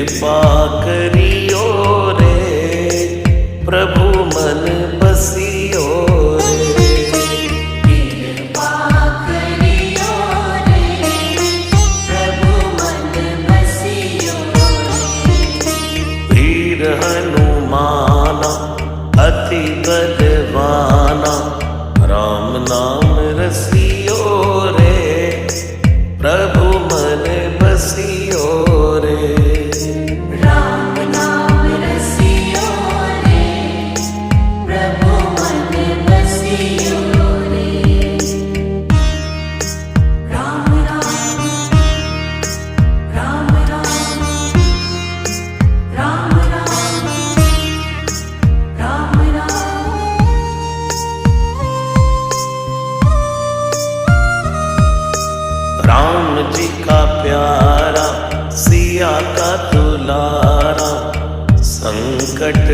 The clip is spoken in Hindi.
कृपा करियो रे, प्रभु मन बसियो रे। कृपा करियो रे, प्रभु मन बसियो रे। वीर हनुमाना अति बलवाना, राम नाम रसियो रे, प्रभु मन बसियो रे। राम नाम रसियो रे, प्रभु मन बसियो रे। राम राम राम राम राम राम राम राम। राम जी का प्यारा, सिया का दुलारा, संकट